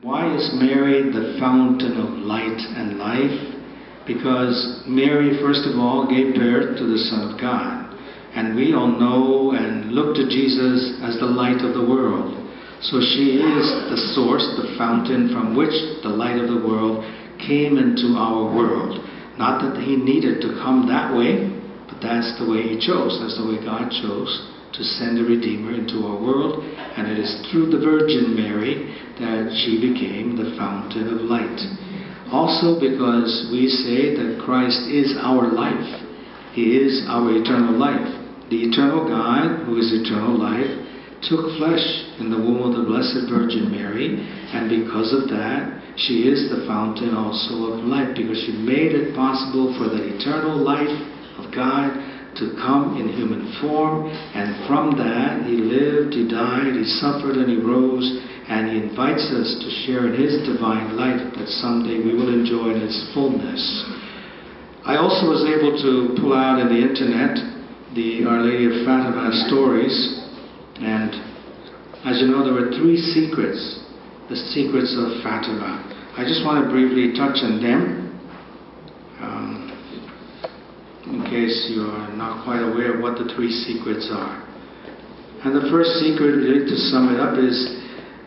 Why is Mary the fountain of light and life? Because Mary, first of all, gave birth to the Son of God. And we all know and look to Jesus as the light of the world. So she is the source, the fountain from which the light of the world came into our world. Not that he needed to come that way, but that's the way he chose. That's the way God chose to send a Redeemer into our world. And it is through the Virgin Mary that she became the fountain of light. Also because we say that Christ is our life. He is our eternal life. The eternal God, who is eternal life, took flesh in the womb of the Blessed Virgin Mary, and because of that, she is the fountain also of life, because she made it possible for the eternal life of God to come in human form, and from that, he lived, he died, he suffered, and he rose, and he invites us to share in his divine life that someday we will enjoy in its fullness. I also was able to pull out in the internet the Our Lady of Fatima stories, and as you know, there were 3 secrets, the secrets of Fatima. I just want to briefly touch on them, in case you are not quite aware of what the 3 secrets are. And the first secret, really, to sum it up, is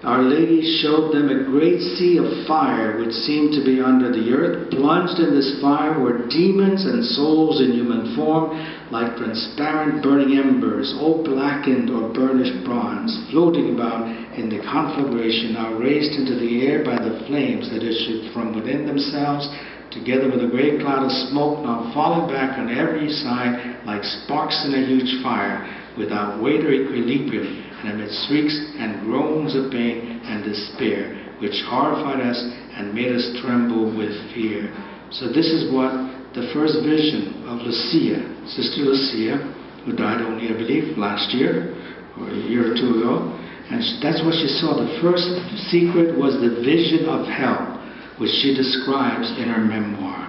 Our Lady showed them a great sea of fire which seemed to be under the earth. Plunged in this fire were demons and souls in human form, like transparent burning embers, all blackened or burnished bronze, floating about in the conflagration, now raised into the air by the flames that issued from within themselves, together with a great cloud of smoke, now falling back on every side like sparks in a huge fire, without weight or equilibrium, and amidst shrieks and groans of pain and despair, which horrified us and made us tremble with fear. So this is what the first vision of Lucia, Sister Lucia, who died only, I believe, last year, or a year or 2 ago, and that's what she saw. The first secret was the vision of hell, which she describes in her memoir.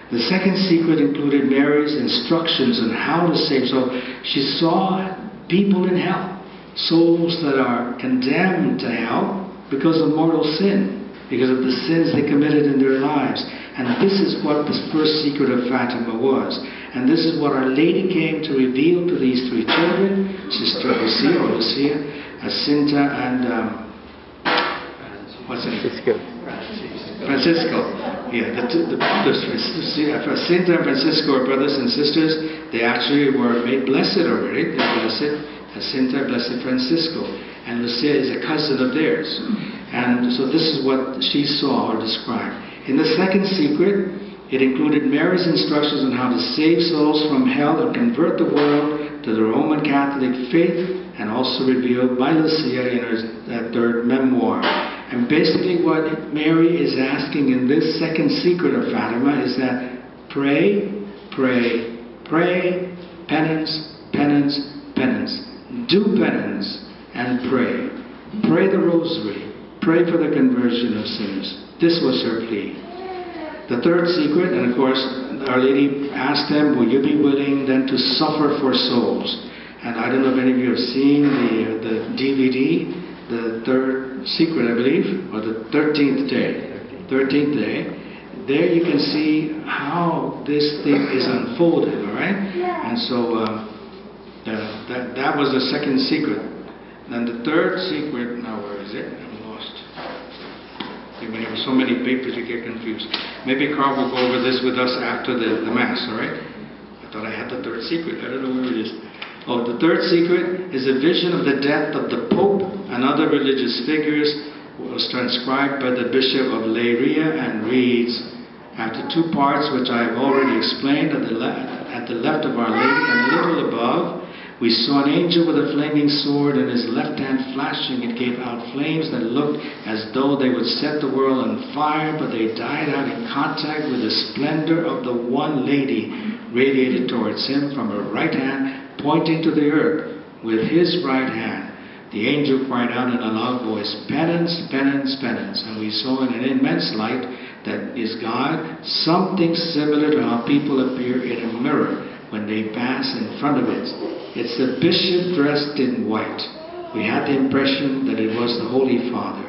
The second secret included Mary's instructions on how to save. So she saw people in hell, souls that are condemned to hell because of mortal sin, because of the sins they committed in their lives. And this is what the first secret of Fatima was. And this is what Our Lady came to reveal to these 3 children, Sister Lucia, Jacinta, and what's her name? Francisco. Yeah, Jacinta and Francisco are brothers and sisters. They actually were made blessed already. They're blessed. Jacinta, Blessed Francisco. And Lucia is a cousin of theirs. And so this is what she saw or described. In the second secret, it included Mary's instructions on how to save souls from hell and convert the world to the Roman Catholic faith, and also revealed by Lucia in her 3rd memoir. And basically what Mary is asking in this second secret of Fatima is that pray, pray, pray, penance, penance, penance. Do penance and pray. Pray the rosary. Pray for the conversion of sinners. This was her plea. The third secret, and of course, Our Lady asked them, will you be willing then to suffer for souls? And I don't know if any of you have seen the DVD, the third secret, I believe, or the 13th day. 13th day. There you can see how this thing is unfolded, all right? And so that was the second secret. Then the third secret, now where is it? I'm lost. When you have so many papers, you get confused. Maybe Carl will go over this with us after the Mass, all right? I thought I had the third secret. I don't know where it is. Oh, the third secret is a vision of the death of the Pope and other religious figures. Was transcribed by the Bishop of Leiria and reads, after 2 parts, which I have already explained, at the left of Our Lady and a little above, we saw an angel with a flaming sword in his left hand flashing. It gave out flames that looked as though they would set the world on fire, but they died out in contact with the splendor of the one lady radiated towards him from her right hand, pointing to the earth with his right hand. The angel cried out in a loud voice, penance, penance, penance. And we saw in an immense light that is God, something similar to how people appear in a mirror when they pass in front of it. It's the bishop dressed in white. We had the impression that it was the Holy Father.